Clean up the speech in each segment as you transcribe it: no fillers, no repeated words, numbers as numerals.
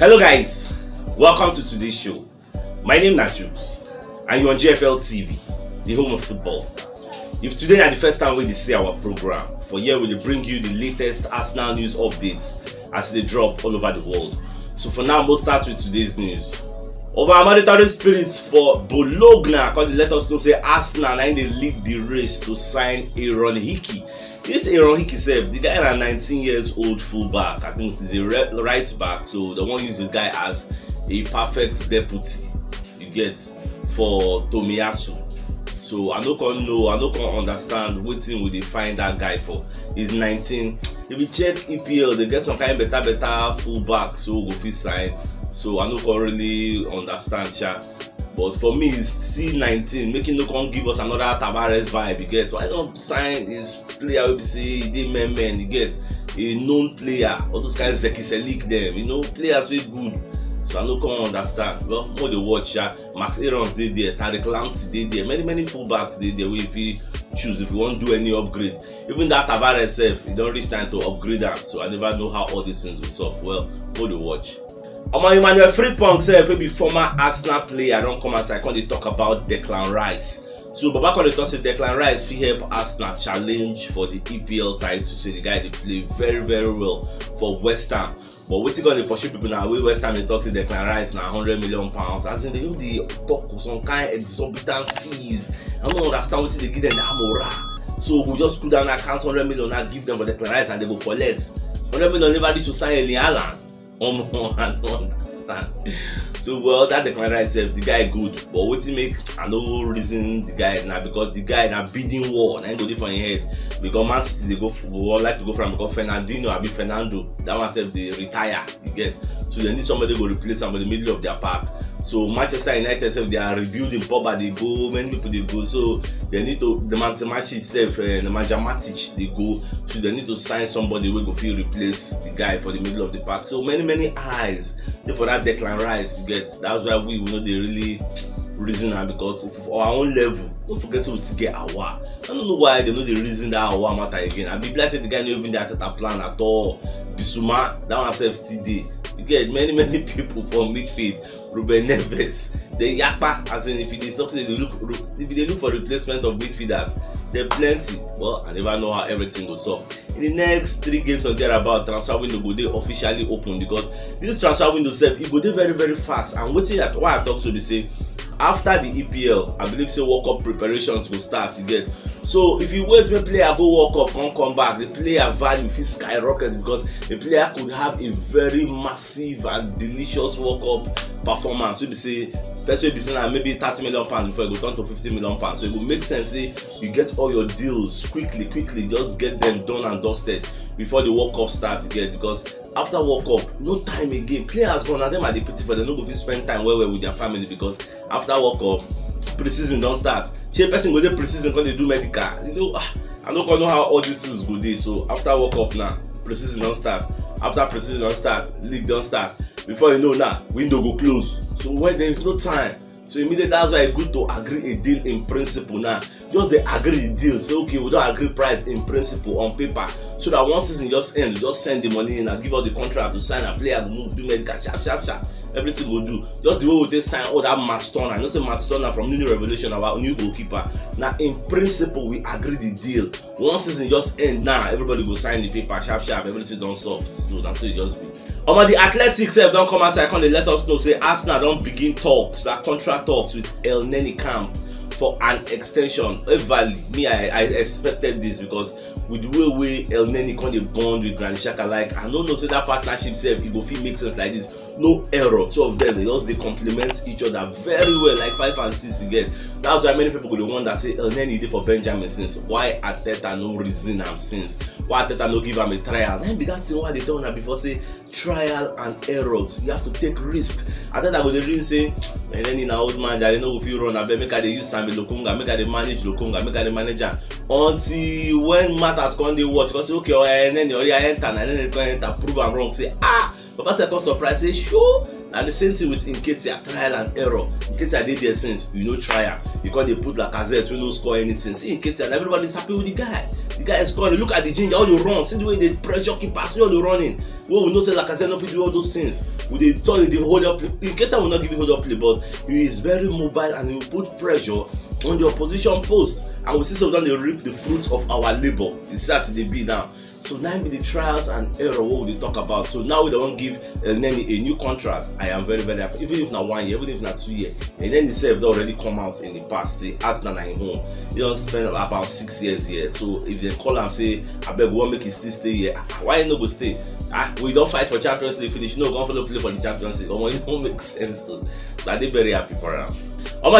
Hello guys, welcome to today's show. My name is CHUKS and you're on JFL TV, the home of football. If today is the first time we see our program, for here we will bring you the latest Arsenal news updates as they drop all over the world. So for now, we'll start with today's news. Over monetary spirits for Bologna, because they let us know say Arsenal and they lead the race to sign Aaron Hickey. This Aaron Hickey self, the guy is a 19 years old fullback. I think he's a right back, so they want to use this guy as a perfect deputy. You get for Tomiyasu. So I don't understand what thing would they find that guy for. He's 19. If you check EPL, they get some kind of better fullback, so go fit sign. So I don't really understand, but for me, it's still 19. Making no come give us another Tavares vibe. You get why don't sign this player? We say they men. You get a known player. All those guys Zekiselik them. You know players very good. So I don't understand. Well, more they watch. Max Aarons they there. Tariq Lamptey they there. Many fullbacks they there. If you choose, if you want to do any upgrade, even that Tavares self, you don't reach time to upgrade that. So I never know how all these things will solve. Well, more they watch. Emmanuel Frimpong said maybe former Arsenal player don't come outside when they talk about Declan Rice. So Baba when they talk say Declan Rice fit help Arsenal challenge for the EPL title. Say the guy they play very well for West Ham. But what's he gonna pursue people now? We West Ham they talk to Declan Rice now £100 million. As in they talk of some kind of exorbitant fees. I don't understand what they give them the amora. So we just could down account $100 million and give them for Declan Rice and they go collect $100 million never need to sign Erling Haaland. I don't understand. So well that Declan Rice the guy good, but what he make I no reason the guy now because the guy na bidding war and go different head because Man City they go like to go from because Fernandinho abi Fernando that one self they retire you get so they need somebody go replace somebody in the middle of their park. So Manchester United self they are rebuilding Pogba they go many people they go so they need to the Matic itself the Matic they go so they need to sign somebody who go feel replace the guy for the middle of the park. So many eyes for that Declan Rice you get that's why we know they really reason now because if for our own level don't forget so we still get Awa. I don't know why they know the reason that Awa matter again. I be blessed the guy not even there at a plan at all. Bissouma that one self still there. You get many people from midfield. Ruben Neves, the Yakpa, as in if they look for replacement of midfielders, there plenty. Well, I never know how everything goes up. In the next 3 games or thereabout, transfer window go dey officially open because this transfer window self it go dey very fast. And why I talk so they say after the EPL, I believe say World Cup preparations will start. You get so if you wait when player go World Cup come back, the player value fit skyrocket because the player could have a very massive and delicious World Cup performance. So we say person will be saying maybe £30 million before it go turn to £50 million. So it will make sense say you get all your deals quickly, just get them done and dusted before the World Cup starts. You get because after World Cup, no time again. Players gone and them are the pity for them no go fit spend time well with their family because after World Cup, pre-season don't start. Shey person go dey pre-season when they do medical. You know, I don't know how all these things go dey. So after World Cup now, pre-season don't start. After pre-season don't start, league don't start. Before you know now, window go close. So when there is no time, so immediately that's why it's good to agree a deal in principle now. Just they agree the deal. Say okay, we don't agree price in principle on paper. So that one season just end, just send the money in and give us the contract to sign a player, move, do medical, sharp. Everything we'll do. Just the way we just sign all that Matt Turner. I know say Matt Turner from New Revelation, our new goalkeeper. Now in principle we agree the deal. One season just end now, everybody will sign the paper, sharp. Everything done soft. So that's what it just be. The Athletics don't come outside. They let us know say Arsenal don't begin talks, that contract talks with El Neni Camp for an extension. Me, I expected this because with the way El Neni can bond with Granit Xhaka, like I don't know say that partnership self it go fit make sense like this. No error. Two of them they complement each other very well, like 5 and 6 again. That's why many people go the one that say El Neni did for Benjamin since. Why Arteta no reason am since? Why Arteta no give am a trial? Then be that thing why they tell una before say trial and errors. You have to take risk. Arteta go the reason say El Neni na old man that they know if you run abeg make I dey use Sambi Lokonga, make I dey manage Lokonga, make I dey manage am until when matters come dey worse. Because say okay El Neni enter and then they come enter prove am wrong say Papa second surprise say sure. And the same thing with Nketiah, trial and error. Nketiah did their sense, you know, trial because they put Lacazette, we no score anything. See Nketiah, everybody's happy with the guy. the guy is scoring. Look at the ginger, all the run, see the way they pressure keeper, see all the running. Well, we know say like I said, no people do all those things. We dey tell the hold up play. Nketiah will not give you hold up play, but he is very mobile and he will put pressure on the opposition post. And we see some of them they reap the fruits of our labor. It's as they be now. So now be the trials and error what we talk about. So now we don't give Neni a new contract. I am very very happy. Even if not 1 year, even if not 2 years. And then they say they already come out in the past. Say Arsenal are in home. They don't spend about 6 years here. So if they call and say, I beg we won't make it still stay here. Why you not go stay? We don't fight for Champions League finish. No, go follow play for the Champions League. It won't make sense. So I did very happy for him.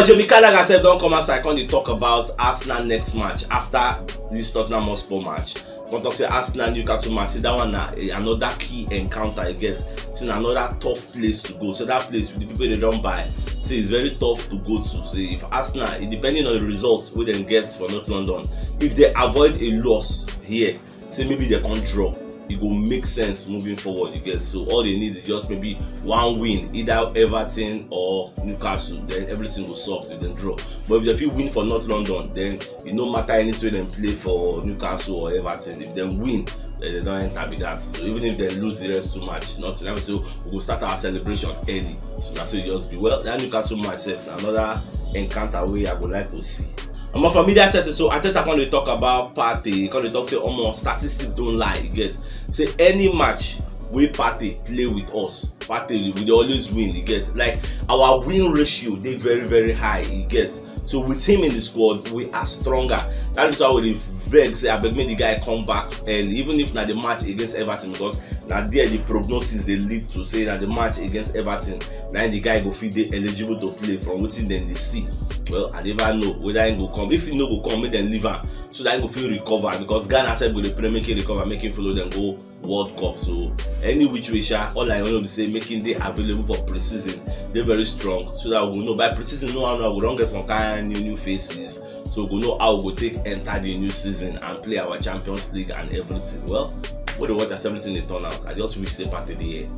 Jamie Carragher said don't come outside. Can they talk about Arsenal next match after this Tottenham Hotspur match? When talk say Arsenal Newcastle match, see that one another key encounter against. It's another tough place to go. So that place with the people they don't buy, so it's very tough to go to. So if Arsenal, depending on the results we then get for North London, if they avoid a loss here, say maybe they can't draw. It will make sense moving forward, you get. So all they need is just maybe one win, either Everton or Newcastle, then everything will solve if they draw. But if they win for North London, then it no matter any way they play for Newcastle or Everton, if they win, then they don't enter with that. So even if they lose the rest too much, nothing. I mean, so we will start our celebration early. So that's what it just be. Well, that Newcastle match, another encounter way I would like to see. I'm from media setting, so I think I can talk about Partey. Can they talk say almost statistics don't lie, you get. Say any match we Partey play with us, Partey we always win, you get. Like our win ratio they very very high, you get. So with him in the squad, we are stronger. That is why we beg say I beg make the guy come back, and even if not the match against Everton, because now there the prognosis they lead to say that the match against Everton, now the guy go feel they eligible to play from within then they see. Well, I never know whether he go come. If he no go come, make them leave him so that he go feel recover, because Ghana said with the play make him recover, make him follow them go World Cup. So any which way, all I want to say making they available for pre-season, they're very strong, so that we will know by pre-season we don't get some kind of new faces, so we know how we go take enter the new season and play our Champions League and everything. Well, what the watch as everything they turn out. I just wish they party the year.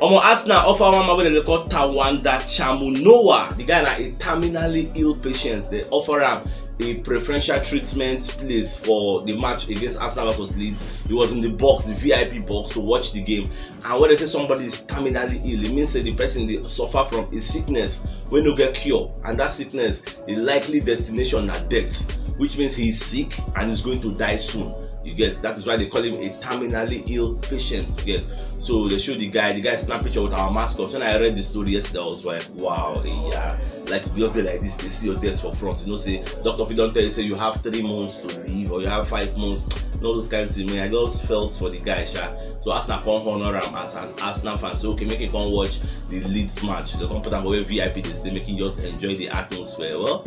Arsenal offer one man with the call Tawanda Chamunowa. The guy a terminally ill patient. They offer him a preferential treatment place for the match against Arsenal vs Leeds. He was in the box, the VIP box, to watch the game. And when they say somebody is terminally ill, it means that the person they suffer from a sickness when you get cure, and that sickness, the likely destination are death, which means he is sick and is going to die soon. You get. That is why they call him a terminally ill patient. You get. So they show the guy snap picture with our mascot. When I read the story yesterday, I was like, wow, yeah. Like just like this, they see your death for front. You know, say Dr. Phil don't tell you say you have 3 months to live or you have 5 months. All those kinds of things. I just felt for the guy, sha. So Arsenal come honor him as an Arsenal fan. So okay, make him come watch the Leeds match. They come put him away VIP. They make him just enjoy the atmosphere. Well,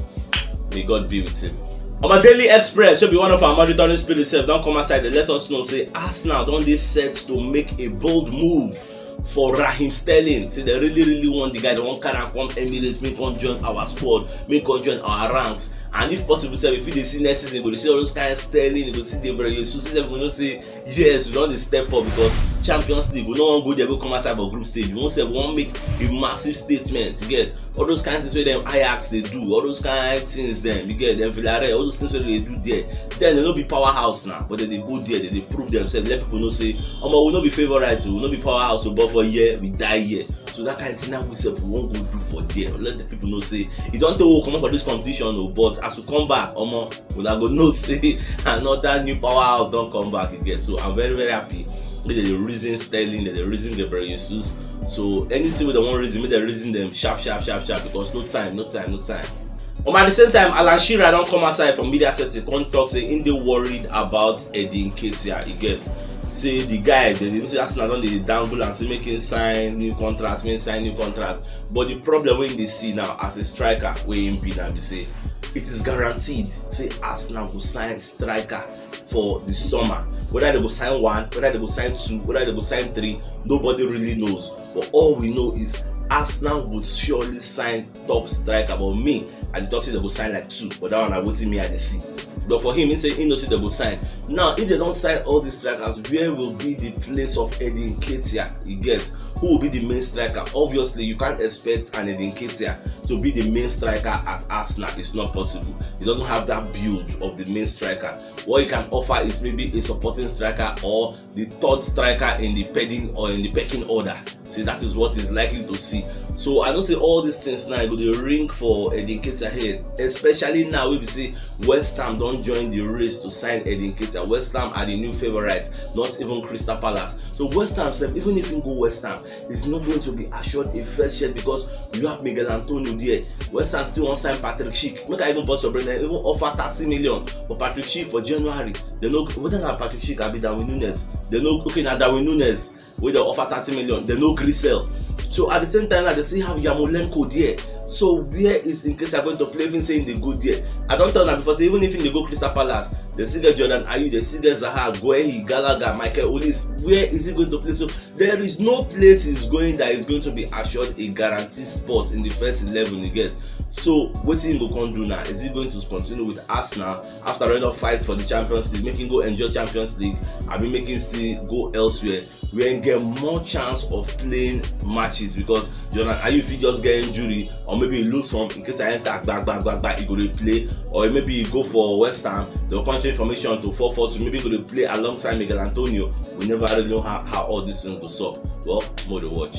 may God be with him. On my Daily Express, should be one of our monitoring spirits. Don't come outside and let us know. Say Arsenal don't they set to make a bold move for Raheem Sterling. Say they really want the guy. They want carry come Emirates, make him join our squad, make him join our ranks. And if possible, say if they see next season, we see all those kind of Sterling, we see the very so see we don't say yes, we don't step up because Champions League, we don't go there, we come outside for group stage. We won't say we won't make a massive statement. You get all those kind of things where them Ajax they do, all those kind of things them, you get them Villarreal, all those things where they do there. Then they don't be powerhouse now, but then they go there, they prove themselves, let people know say, we will not be favorite, we will not be powerhouse, but for a year, we die here. So that kind of thing now we say we won't go do for there. Let the people know say you don't tell come for this competition, but as we come back, we'll go no say another new powerhouse don't come back again. So I'm very very happy with the reason Sterling, the reason Gabriel Jesus. So anything with the one reason, make the reason them sharp because no time. At the same time, Alan Shearer don't come outside from media setting, come talk say in they worried about Eddie Nketiah. He gets. Say the guy, they say Arsenal don't they dangle and say make him sign new contracts, But the problem when they see now as a striker, where him be now, we say it is guaranteed. Say Arsenal will sign striker for the summer. Whether they will sign 1, whether they will sign 2, whether they will sign 3, nobody really knows. But all we know is Arsenal will surely sign top striker. But me, I thought they will sign like 2, but that one I waiting me at the see. But for him, he say he knows they will sign. Now, if they don't sign all these strikers, where will be the place of Eddie Nketiah? He gets who will be the main striker? Obviously, you can't expect an Eddie Nketiah to be the main striker at Arsenal. It's not possible. He doesn't have that build of the main striker. What he can offer is maybe a supporting striker or the third striker in the pecking order. See, that is what he's likely to see. So I don't say all these things now go the ring for Eddie Nketiah head, especially now we see West Ham don't join the race to sign Eddie Nketiah. West Ham are the new favourites, not even Crystal Palace. So West Ham said even if you go West Ham, it's not going to be assured a first share because you have Miguel Antonio there. West Ham still want to sign Patrick Schick. Make I even bust your brain and even offer 30 million for Patrick Schick for January. They know whether not Patrick Schick will be Darwin Núñez. They know okay now Darwin Núñez where they offer 30 million. They know Grisel. So at the same time, like, they still have Yarmolenko there. So where is Nketiah going to play? Even saying they go there, I don't tell them before. Say, even if they go Crystal Palace, they still get Jordan Ayew, they still get Zaha, Guehi, Gallagher, Michael Olise. Where is he going to play? So there is no place he's going that is going to be assured a guaranteed spot in the first 11 you get. So what he go come do now? Is he going to continue with Arsenal after running up fights for the Champions League, making go enjoy Champions League? I mean making still go elsewhere. We ain't get more chance of playing matches because Jordan Ayew if he just get injury or maybe he lose from in case I enter back he go to play, or maybe he go for West Ham they'll change information to 4-4-2, maybe he go to play alongside Miguel Antonio. We never really know how all this thing goes up. Well, more to watch.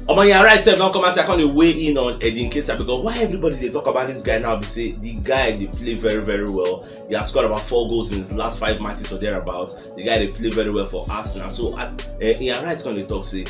Oh man, yeah, right. So don't come and say I can't weigh in on Eddie Nketiah because why everybody they talk about this guy now? They say the guy they play very very well. He has scored about 4 goals in his last 5 matches or thereabouts. The guy they play very well for Arsenal. So in your right when they talk say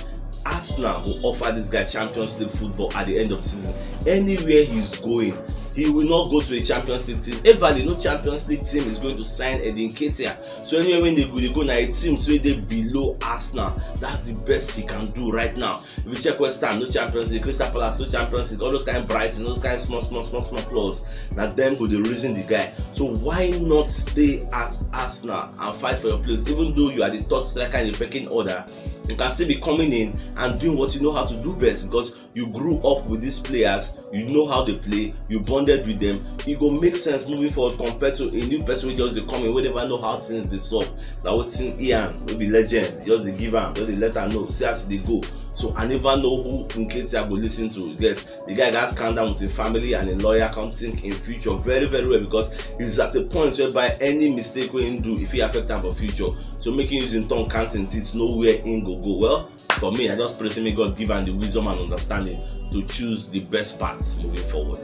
Arsenal will offer this guy Champions League football at the end of the season. Anywhere he's going, he will not go to a Champions League team. Everly, no Champions League team is going to sign Eddie Nketiah. So anyway, when they go now a team so they below Arsenal, that's the best he can do right now. If you check West Ham, no Champions League, Crystal Palace, no Champions League, all those kind of Brighton, those kind of small clubs. Now them go the reason the guy. So why not stay at Arsenal and fight for your place? Even though you are the third striker in the pecking order, you can still be coming in and doing what you know how to do best because you grew up with these players, you know how they play, you bonded with them. It go make sense moving forward compared to a new person who just they come in, we never know how things they solve. Like what's in Ian, will be legend, just they give him, just they let her know, see as they go. So I never know who Nketiah go listen to. Get the guy that's calm down with his family and a lawyer can think in future very very well because he's at a point whereby any mistake we do if he affect him for future. So making using tongue counting it's nowhere in go. Well, for me, I just pray may God give him the wisdom and understanding to choose the best paths moving forward.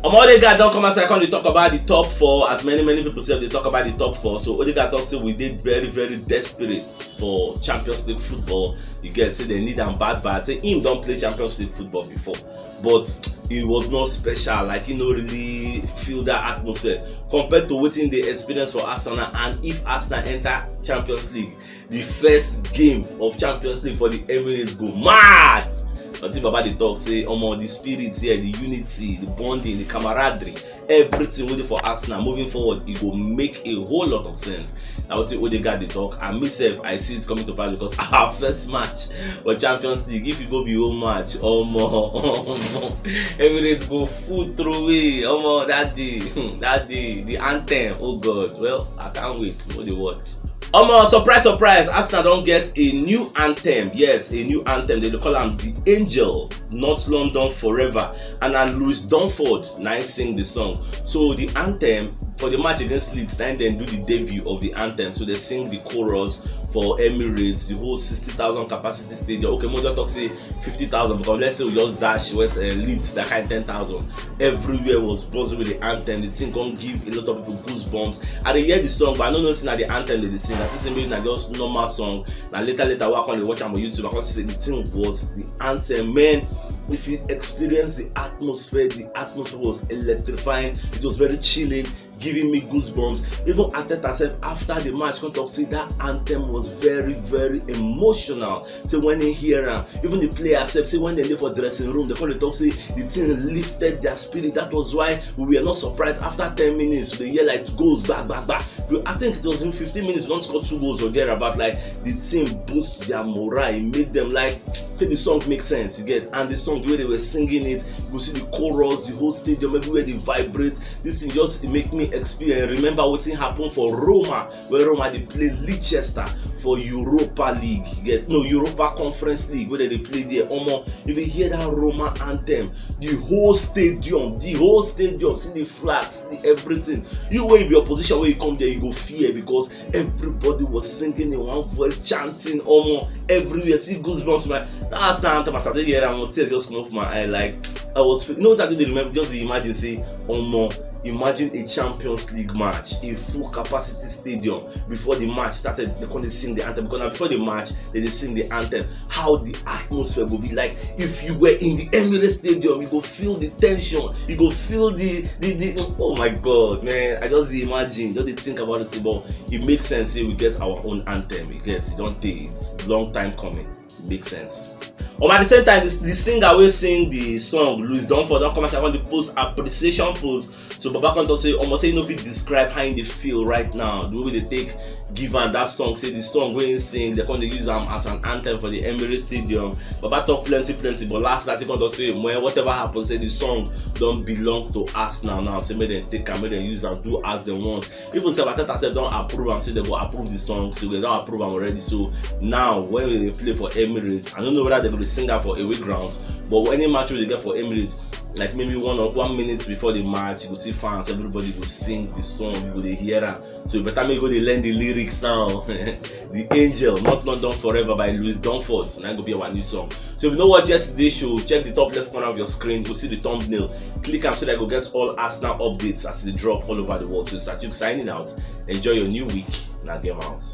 Odegaard don't come and say I can't talk about the top 4 as many people say they talk about the top 4. So Odegaard talks say we did very very desperate for Champions League football. You get say they need them bad. Say him don't play Champions League football before, but it was not special. Like he don't really feel that atmosphere compared to waiting the experience for Arsenal. And if Arsenal enter Champions League, the first game of Champions League for the Emirates go mad. Until Baba the talk say the spirit here, the unity, the bonding, the camaraderie, everything waiting for Arsenal moving forward, it will make a whole lot of sense. Now what Odegaard the talk and myself I see it coming to pass because our first match for Champions League, if you go be home match, Emirates go full through away. That day, the anthem. Oh God, well I can't wait for the watch. Surprise, Arsenal don't get a new anthem. Yes, a new anthem. They call him The Angel, Not London Forever. And Louis Dunford now sing the song. So the anthem for the match against Leeds, then do the debut of the anthem. So they sing the chorus for Emirates, the whole 60,000 capacity stadium. Okay, Mother talk say 50,000 because let's say we just dash Leeds that kind 10,000. Everywhere was buzzing with the anthem. The thing can give a lot of people goosebumps. I hear the song, but I don't know that the anthem they sing. I think maybe not just normal song. Now later work on the watch on YouTube because the thing was the anthem. Man, if you experience the atmosphere was electrifying. It was very chilling, giving me goosebumps. Even Arteta said after the match, come talk say that anthem was very very emotional. So when they hear him, even the players say when they leave for dressing room, they call the talk say the thing lifted their spirit. That was why we were not surprised after 10 minutes. They hear like goals back. I think it was in 15 minutes, don't score 2 goals or thereabout. Like the team boost their morale, it made them like the song makes sense, you get. And the song, the way they were singing it, you see the chorus, the whole stadium, everywhere they vibrate. This thing just make me experience. Remember what happened for Roma, where Roma they played Leicester for Europa League, Europa Conference League, where they play there. If you hear that Roma anthem, the whole stadium, see the flags, see everything. You will be your position where you come there, you go fear, because everybody was singing in one voice, chanting everywhere. See goosebumps, man. That's the anthem. I started hearing, and tears just come off my eye. Like I was, what I did remember, just the imagine, say, imagine a Champions League match, a full capacity stadium. Before the match started, they couldn't sing the anthem, because before the match they sing the anthem. How the atmosphere will be like if you were in the Emirates Stadium. You go feel the tension, you go feel the oh my god, man. I just imagine, just think about it, but it makes sense. Say we get our own anthem, it don't take, it's long time coming, it makes sense. At the same time, the singer will sing the song, Louis Dunford, don't come out on the post appreciation post. So Baba Conto say, almost say, if you describe how they feel right now, the way they take given that song, say the song where he sing, they're going to use them as an anthem for the Emirates Stadium. Baba talk plenty, but last he going to say, well, whatever happens, say the song don't belong to us now. Say, may they take and may they use and do as they want. People say, I said, don't approve and say they will approve the song, so they don't approve them already. So now, when they play for Emirates, I don't know whether they're going to sing that for away grounds, but any match they get for Emirates, like maybe 1 minute before the match, you will see fans, everybody will sing the song, you will hear it. So you better make go they learn the lyrics now. The Angel, Not London Forever by Louis Dunford. So now go be our new song. So if you know what yesterday's show, check the top left corner of your screen, you'll see the thumbnail. Click am so that you go get all Arsenal updates as they drop all over the world. So CHUKS signing out. Enjoy your new week. Now game out.